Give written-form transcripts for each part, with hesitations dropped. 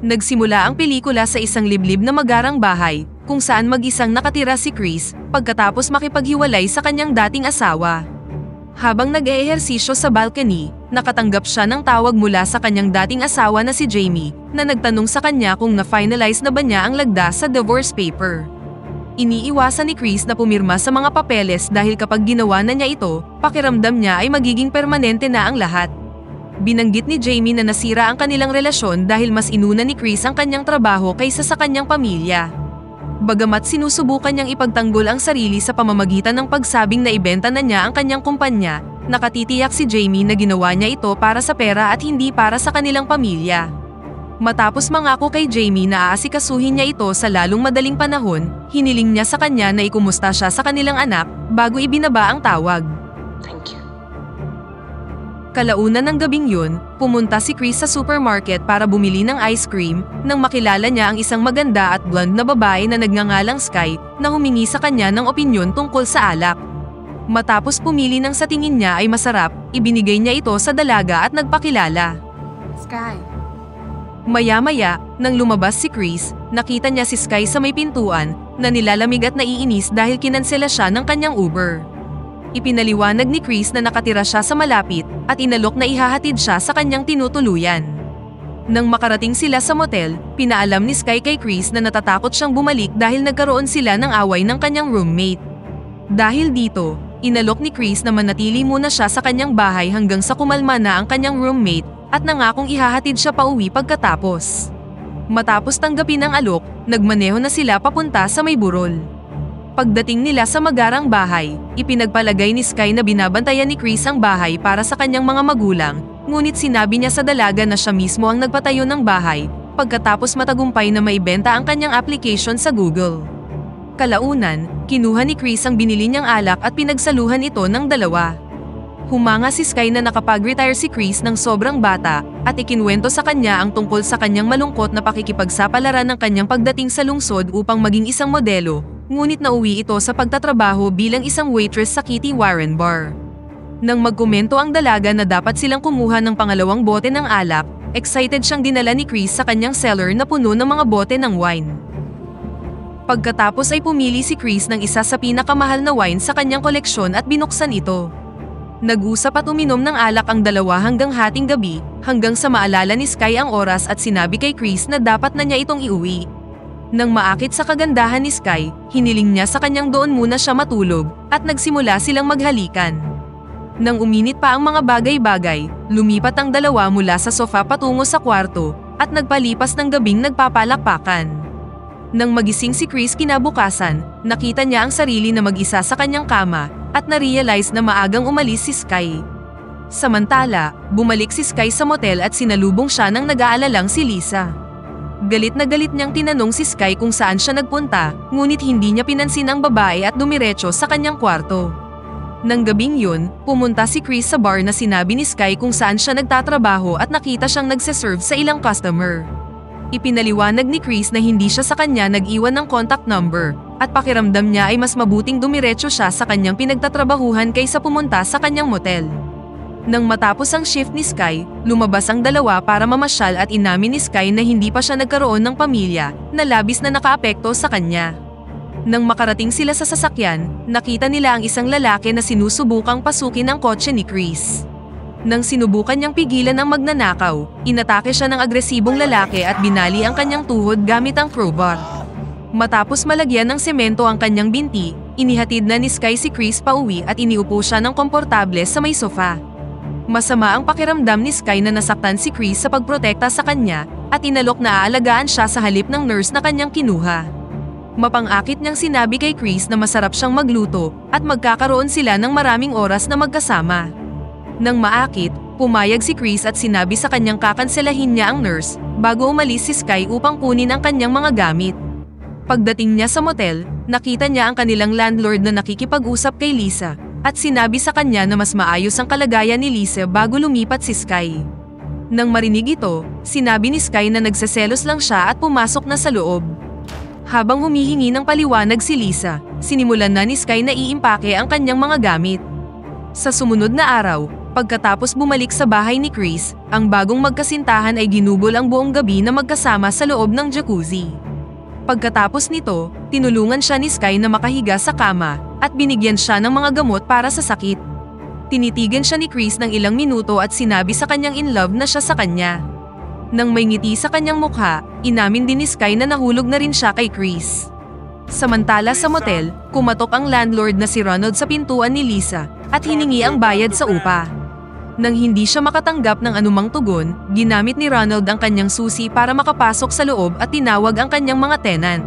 Nagsimula ang pelikula sa isang liblib na magarang bahay, kung saan mag-isang nakatira si Chris, pagkatapos makipaghiwalay sa kanyang dating asawa. Habang nag-eehersisyo sa balcony, nakatanggap siya ng tawag mula sa kanyang dating asawa na si Jamie, na nagtanong sa kanya kung na-finalize na ba niya ang lagda sa divorce paper. Iniiwasan ni Chris na pumirma sa mga papeles dahil kapag ginawa na niya ito, pakiramdam niya ay magiging permanente na ang lahat. Binanggit ni Jamie na nasira ang kanilang relasyon dahil mas inuna ni Chris ang kanyang trabaho kaysa sa kanyang pamilya. Bagamat sinusubukan niyang ipagtanggol ang sarili sa pamamagitan ng pagsabing na ibenta na niya ang kanyang kumpanya, nakatitiyak si Jamie na ginawa niya ito para sa pera at hindi para sa kanilang pamilya. Matapos mangako kay Jamie na aasikasuhin niya ito sa lalong madaling panahon, hiniling niya sa kanya na ikumusta siya sa kanilang anak bago ibinaba ang tawag. Thank you. Kalaunan ng gabing yun, pumunta si Chris sa supermarket para bumili ng ice cream nang makilala niya ang isang maganda at blonde na babae na nagngangalang Sky na humingi sa kanya ng opinyon tungkol sa alak. Matapos pumili ng sa tingin niya ay masarap, ibinigay niya ito sa dalaga at nagpakilala. Sky. Maya-maya, nang lumabas si Chris, nakita niya si Sky sa may pintuan na nilalamig at naiinis dahil kinansela siya ng kanyang Uber. Ipinaliwanag ni Chris na nakatira siya sa malapit at inalok na ihahatid siya sa kanyang tinutuluyan. Nang makarating sila sa motel, pinaalam ni Sky kay Chris na natatakot siyang bumalik dahil nagkaroon sila ng away ng kanyang roommate. Dahil dito, inalok ni Chris na manatili muna siya sa kanyang bahay hanggang sa kumalma na ang kanyang roommate at nangakong ihahatid siya pauwi pagkatapos. Matapos tanggapin ang alok, nagmaneho na sila papunta sa may burol. Pagdating nila sa magarang bahay, ipinagpalagay ni Sky na binabantayan ni Chris ang bahay para sa kanyang mga magulang, ngunit sinabi niya sa dalaga na siya mismo ang nagpatayo ng bahay, pagkatapos matagumpay na maibenta ang kanyang application sa Google. Kalaunan, kinuha ni Chris ang binili niyang alak at pinagsaluhan ito ng dalawa. Humanga si Sky na nakapag-retire si Chris ng sobrang bata, at ikinwento sa kanya ang tungkol sa kanyang malungkot na pakikipagsapalaran ng kanyang pagdating sa lungsod upang maging isang modelo, ngunit nauwi ito sa pagtatrabaho bilang isang waitress sa Kitty Warren Bar. Nang magkomento ang dalaga na dapat silang kumuha ng pangalawang bote ng alak, excited siyang dinala ni Chris sa kanyang cellar na puno ng mga bote ng wine. Pagkatapos ay pumili si Chris ng isa sa pinakamahal na wine sa kanyang koleksyon at binuksan ito. Nag-usap at uminom ng alak ang dalawa hanggang hating gabi, hanggang sa maalala ni Sky ang oras at sinabi kay Chris na dapat na niya itong iuwi. Nang maakit sa kagandahan ni Sky, hiniling niya sa kanyang doon muna siya matulog, at nagsimula silang maghalikan. Nang uminit pa ang mga bagay-bagay, lumipat ang dalawa mula sa sofa patungo sa kwarto, at nagpalipas ng gabing nagpapalakpakan. Nang magising si Chris kinabukasan, nakita niya ang sarili na mag-isa sa kanyang kama, at na-realize na maagang umalis si Sky. Samantala, bumalik si Sky sa motel at sinalubong siya ng nag-aalalang si Lisa. Galit na galit niyang tinanong si Sky kung saan siya nagpunta, ngunit hindi niya pinansin ang babae at dumiretso sa kanyang kwarto. Nang gabing yun, pumunta si Chris sa bar na sinabi ni Sky kung saan siya nagtatrabaho at nakita siyang nagseserve sa ilang customer. Ipinaliwanag ni Chris na hindi siya sa kanya nag-iwan ng contact number, at pakiramdam niya ay mas mabuting dumiretso siya sa kanyang pinagtatrabahuhan kaysa pumunta sa kanyang motel. Nang matapos ang shift ni Sky, lumabas ang dalawa para mamasyal at inamin ni Sky na hindi pa siya nagkaroon ng pamilya, na labis na nakaapekto sa kanya. Nang makarating sila sa sasakyan, nakita nila ang isang lalaki na sinusubukang pasukin ang kotse ni Chris. Nang sinubukan niyang pigilan ang magnanakaw, inatake siya ng agresibong lalaki at binali ang kanyang tuhod gamit ang crowbar. Matapos malagyan ng semento ang kanyang binti, inihatid na ni Sky si Chris pauwi at iniupo siya ng komportable sa may sofa. Masama ang pakiramdam ni Sky na nasaktan si Chris sa pagprotekta sa kanya, at inalok na aalagaan siya sa halip ng nurse na kanyang kinuha. Mapang-akit niyang sinabi kay Chris na masarap siyang magluto, at magkakaroon sila ng maraming oras na magkasama. Nang maakit, pumayag si Chris at sinabi sa kanyang kakanselahin niya ang nurse, bago umalis si Sky upang kunin ang kanyang mga gamit. Pagdating niya sa motel, nakita niya ang kanilang landlord na nakikipag-usap kay Lisa, at sinabi sa kanya na mas maayos ang kalagayan ni Lisa bago lumipat si Sky. Nang marinig ito, sinabi ni Sky na nagseselos lang siya at pumasok na sa loob. Habang humihingi ng paliwanag si Lisa, sinimulan na ni Sky na iimpake ang kanyang mga gamit. Sa sumunod na araw, Pagkatapos bumalik sa bahay ni Chris, ang bagong magkasintahan ay ginugol ang buong gabi na magkasama sa loob ng jacuzzi. Pagkatapos nito, tinulungan siya ni Sky na makahiga sa kama, at binigyan siya ng mga gamot para sa sakit. Tinitigan siya ni Chris ng ilang minuto at sinabi sa kanyang in love na siya sa kanya. Nang may ngiti sa kanyang mukha, inamin din ni Sky na nahulog na rin siya kay Chris. Samantala sa motel, kumatok ang landlord na si Ronald sa pintuan ni Lisa, at hiningi ang bayad sa upa. Nang hindi siya makatanggap ng anumang tugon, ginamit ni Ronald ang kanyang susi para makapasok sa loob at tinawag ang kanyang mga tenant.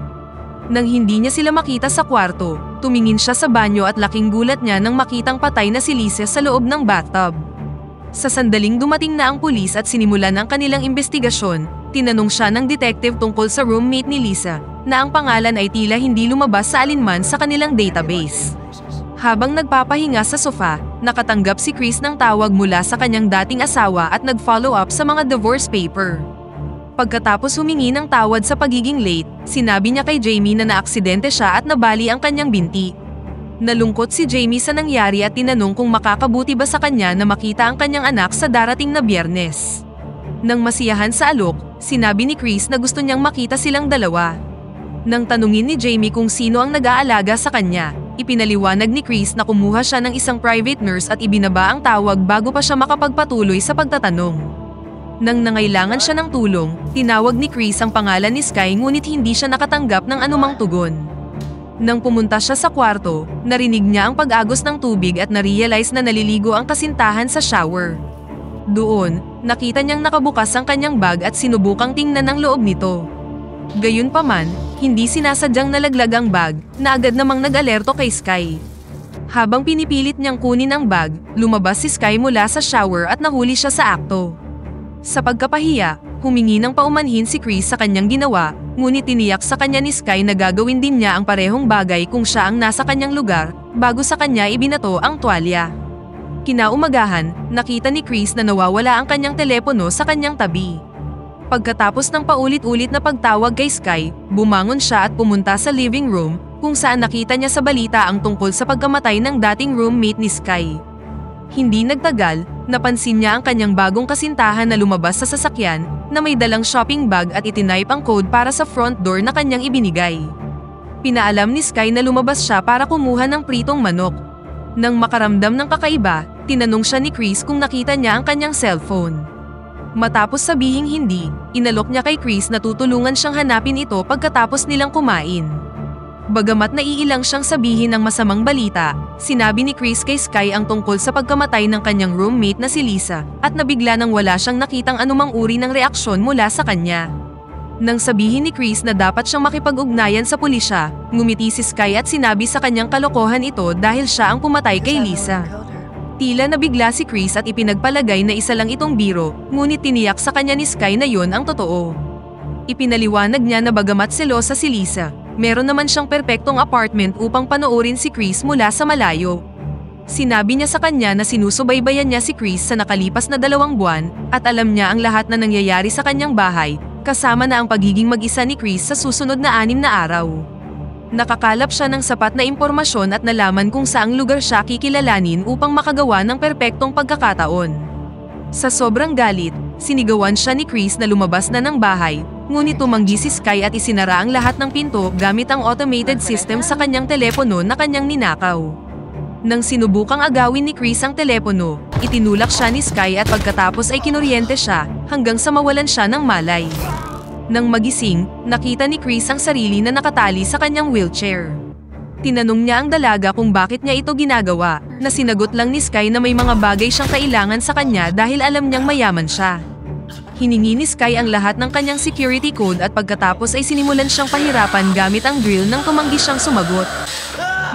Nang hindi niya sila makita sa kwarto, tumingin siya sa banyo at laking gulat niya nang makitang patay na si Lisa sa loob ng bathtub. Sa sandaling dumating na ang pulis at sinimulan ang kanilang investigasyon, tinanong siya ng detective tungkol sa roommate ni Lisa, na ang pangalan ay tila hindi lumabas sa alinman sa kanilang database. Habang nagpapahinga sa sofa, nakatanggap si Chris ng tawag mula sa kanyang dating asawa at nag-follow up sa mga divorce paper. Pagkatapos humingi ng tawad sa pagiging late, sinabi niya kay Jamie na naaksidente siya at nabali ang kanyang binti. Nalungkot si Jamie sa nangyari at tinanong kung makakabuti ba sa kanya na makita ang kanyang anak sa darating na Biyernes. Nang masiyahan sa alok, sinabi ni Chris na gusto niyang makita silang dalawa. Nang tanungin ni Jamie kung sino ang nag-aalaga sa kanya, ipinaliwanag ni Chris na kumuha siya ng isang private nurse at ibinaba ang tawag bago pa siya makapagpatuloy sa pagtatanong. Nang nangailangan siya ng tulong, tinawag ni Chris ang pangalan ni Sky ngunit hindi siya nakatanggap ng anumang tugon. Nang pumunta siya sa kwarto, narinig niya ang pag-agos ng tubig at narealize na naliligo ang kasintahan sa shower. Doon, nakita niyang nakabukas ang kanyang bag at sinubukang tingnan ang loob nito. Gayunpaman, hindi sinasadyang nalaglag ang bag, na agad namang nag-alerto kay Sky. Habang pinipilit niyang kunin ang bag, lumabas si Sky mula sa shower at nahuli siya sa akto. Sa pagkapahiya, humingi ng paumanhin si Chris sa kanyang ginawa, ngunit tiniyak sa kanya ni Sky na gagawin din niya ang parehong bagay kung siya ang nasa kanyang lugar, bago sa kanya ibinato ang tuwalya. Kinaumagahan, nakita ni Chris na nawawala ang kanyang telepono sa kanyang tabi. Pagkatapos ng paulit-ulit na pagtawag kay Sky, bumangon siya at pumunta sa living room, kung saan nakita niya sa balita ang tungkol sa pagkamatay ng dating roommate ni Sky. Hindi nagtagal, napansin niya ang kanyang bagong kasintahan na lumabas sa sasakyan, na may dalang shopping bag at itinipe ang code para sa front door na kanyang ibinigay. Pinaalam ni Sky na lumabas siya para kumuha ng pritong manok. Nang makaramdam ng kakaiba, tinanong siya ni Chris kung nakita niya ang kanyang cellphone. Matapos sabihing hindi, inalok niya kay Chris na tutulungan siyang hanapin ito pagkatapos nilang kumain. Bagamat naiilang siyang sabihin ang masamang balita, sinabi ni Chris kay Sky ang tungkol sa pagkamatay ng kanyang roommate na si Lisa, at nabigla nang wala siyang nakitang anumang uri ng reaksyon mula sa kanya. Nang sabihin ni Chris na dapat siyang makipag-ugnayan sa pulisya, ngumiti si Sky at sinabi sa kanyang kalokohan ito dahil siya ang pumatay kay Lisa. Tila nabigla si Chris at ipinagpalagay na isa lang itong biro, ngunit tiniyak sa kanya ni Sky na yon ang totoo. Ipinaliwanag niya na bagamat selosa si Lisa, meron naman siyang perpektong apartment upang panoorin si Chris mula sa malayo. Sinabi niya sa kanya na sinusubaybayan niya si Chris sa nakalipas na 2 buwan, at alam niya ang lahat na nangyayari sa kanyang bahay, kasama na ang pagiging mag-isa ni Chris sa susunod na 6 na araw. Nakakalap siya ng sapat na impormasyon at nalaman kung saang lugar siya kikilalanin upang makagawa ng perpektong pagkakataon. Sa sobrang galit, sinigawan siya ni Chris na lumabas na ng bahay, ngunit tumanggi si Sky at isinara ang lahat ng pinto gamit ang automated system sa kanyang telepono na kanyang ninakaw. Nang sinubukang agawin ni Chris ang telepono, itinulak siya ni Sky at pagkatapos ay kinuryente siya hanggang sa mawalan siya ng malay. Nang magising, nakita ni Chris ang sarili na nakatali sa kanyang wheelchair. Tinanong niya ang dalaga kung bakit niya ito ginagawa, na sinagot lang ni Sky na may mga bagay siyang kailangan sa kanya dahil alam niyang mayaman siya. Hiningi ni Sky ang lahat ng kanyang security code at pagkatapos ay sinimulan siyang pahirapan gamit ang drill nang tumanggi siyang sumagot.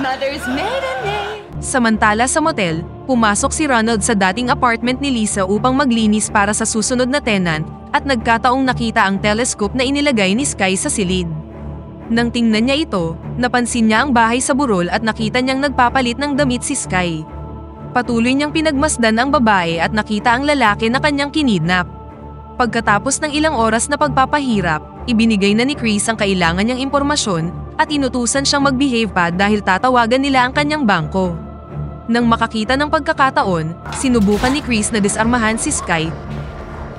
Mother's maiden name. Samantala sa motel, pumasok si Ronald sa dating apartment ni Lisa upang maglinis para sa susunod na tenant, at nagkataong nakita ang telescope na inilagay ni Sky sa silid. Nang tingnan niya ito, napansin niya ang bahay sa burol at nakita niyang nagpapalit ng damit si Sky. Patuloy niyang pinagmasdan ang babae at nakita ang lalaki na kanyang kinidnap. Pagkatapos ng ilang oras na pagpapahirap, ibinigay na ni Chris ang kailangan niyang impormasyon at inutusan siyang mag-behave pa dahil tatawagan nila ang kanyang bangko. Nang makakita ng pagkakataon, sinubukan ni Chris na disarmahan si Sky.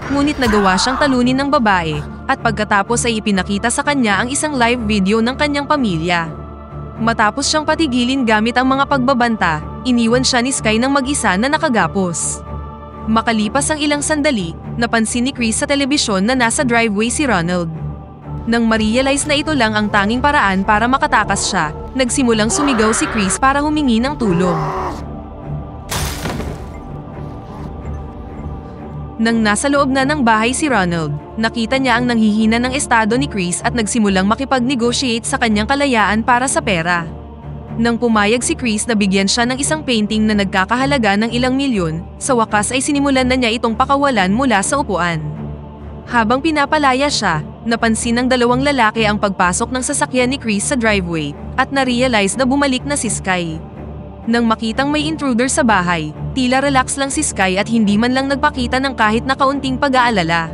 Ngunit nagawa siyang talunin ng babae, at pagkatapos ay ipinakita sa kanya ang isang live video ng kanyang pamilya. Matapos siyang patigilin gamit ang mga pagbabanta, iniwan siya ni Sky ng mag-isa na nakagapos. Makalipas ang ilang sandali, napansin ni Chris sa telebisyon na nasa driveway si Ronald. Nang ma-realize na ito lang ang tanging paraan para makatakas siya, nagsimulang sumigaw si Chris para humingi ng tulong. Nang nasa loob na ng bahay si Ronald, nakita niya ang nanghihina ng estado ni Chris at nagsimulang makipag-negotiate sa kanyang kalayaan para sa pera. Nang pumayag si Chris na bigyan siya ng isang painting na nagkakahalaga ng ilang milyon, sa wakas ay sinimulan na niya itong pakawalan mula sa upuan. Habang pinapalaya siya, napansin ng dalawang lalaki ang pagpasok ng sasakyan ni Chris sa driveway, at na-realize na bumalik na si Sky. Nang makitang may intruder sa bahay, tila relax lang si Sky at hindi man lang nagpakita ng kahit na kaunting pag-aalala.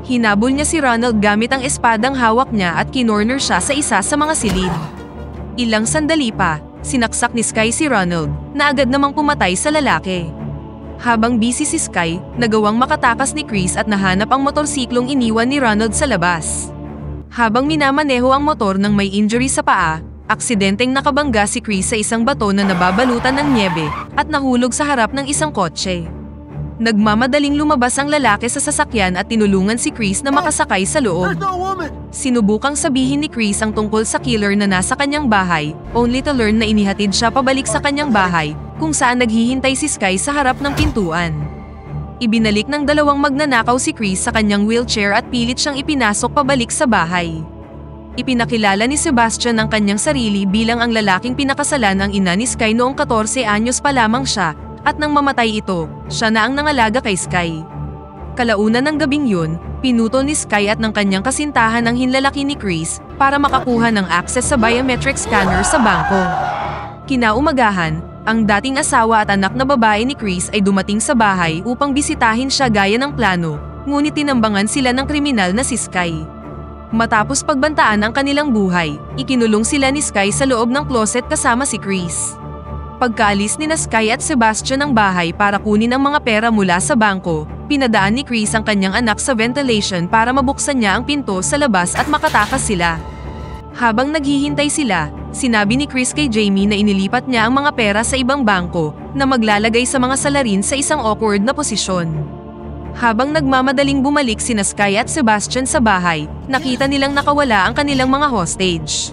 Hinabol niya si Ronald gamit ang espadang hawak niya at kinorner siya sa isa sa mga silid. Ilang sandali pa, sinaksak ni Sky si Ronald, na agad namang pumatay sa lalaki. Habang busy si Sky, nagawang makatakas ni Chris at nahanap ang motorsiklong iniwan ni Ronald sa labas. Habang minamaneho ang motor nang may injury sa paa, aksidenteng nakabangga si Chris sa isang bato na nababalutan ng nyebe at nahulog sa harap ng isang kotse. Nagmamadaling lumabas ang lalaki sa sasakyan at tinulungan si Chris na makasakay sa loob. Sinubukang sabihin ni Chris ang tungkol sa killer na nasa kanyang bahay, only to learn na inihatid siya pabalik sa kanyang bahay, kung saan naghihintay si Sky sa harap ng pintuan. Ibinalik ng dalawang magnanakaw si Chris sa kanyang wheelchair at pilit siyang ipinasok pabalik sa bahay. Ipinakilala ni Sebastian ang kanyang sarili bilang ang lalaking pinakasalan ang ina ni Sky noong 14 anyos pa lamang siya, at nang mamatay ito, siya na ang nangalaga kay Sky. Kalaunan ng gabing yun, pinutol ni Sky at ng kanyang kasintahan ang hinlalaki ni Chris para makakuha ng access sa biometric scanner sa bangko. Kinaumagahan, ang dating asawa at anak na babae ni Chris ay dumating sa bahay upang bisitahin siya gaya ng plano, ngunit tinambangan sila ng kriminal na si Sky. Matapos pagbantaan ang kanilang buhay, ikinulong sila ni Sky sa loob ng closet kasama si Chris. Pagkaalis ni Sky at Sebastian ng bahay para kunin ang mga pera mula sa bangko, pinadaan ni Chris ang kanyang anak sa ventilation para mabuksan niya ang pinto sa labas at makatakas sila. Habang naghihintay sila, sinabi ni Chris kay Jamie na inilipat niya ang mga pera sa ibang bangko na maglalagay sa mga salarin sa isang awkward na posisyon. Habang nagmamadaling bumalik sina Sky at Sebastian sa bahay, nakita nilang nakawala ang kanilang mga hostage.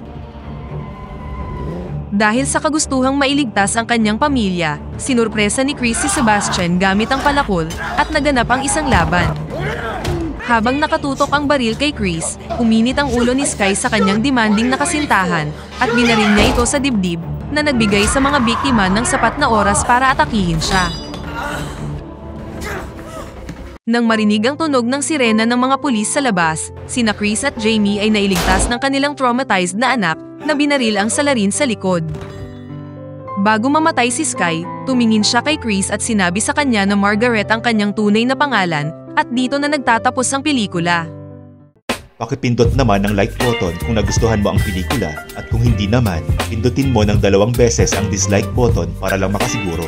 Dahil sa kagustuhang mailigtas ang kanyang pamilya, sinurpresa ni Chris si Sebastian gamit ang palakol at naganap ang isang laban. Habang nakatutok ang baril kay Chris, uminit ang ulo ni Sky sa kanyang demanding na kasintahan at binaril niya ito sa dibdib na nagbigay sa mga biktima ng sapat na oras para atakihin siya. Nang marinig ang tunog ng sirena ng mga pulis sa labas, sina Chris at Jamie ay nailigtas ng kanilang traumatized na anak na binaril ang salarin sa likod. Bago mamatay si Sky, tumingin siya kay Chris at sinabi sa kanya na Margaret ang kanyang tunay na pangalan, at dito na nagtatapos ang pelikula. Pakipindot naman ang like button kung nagustuhan mo ang pelikula, at kung hindi naman, pindutin mo ng 2 beses ang dislike button para lang makasiguro.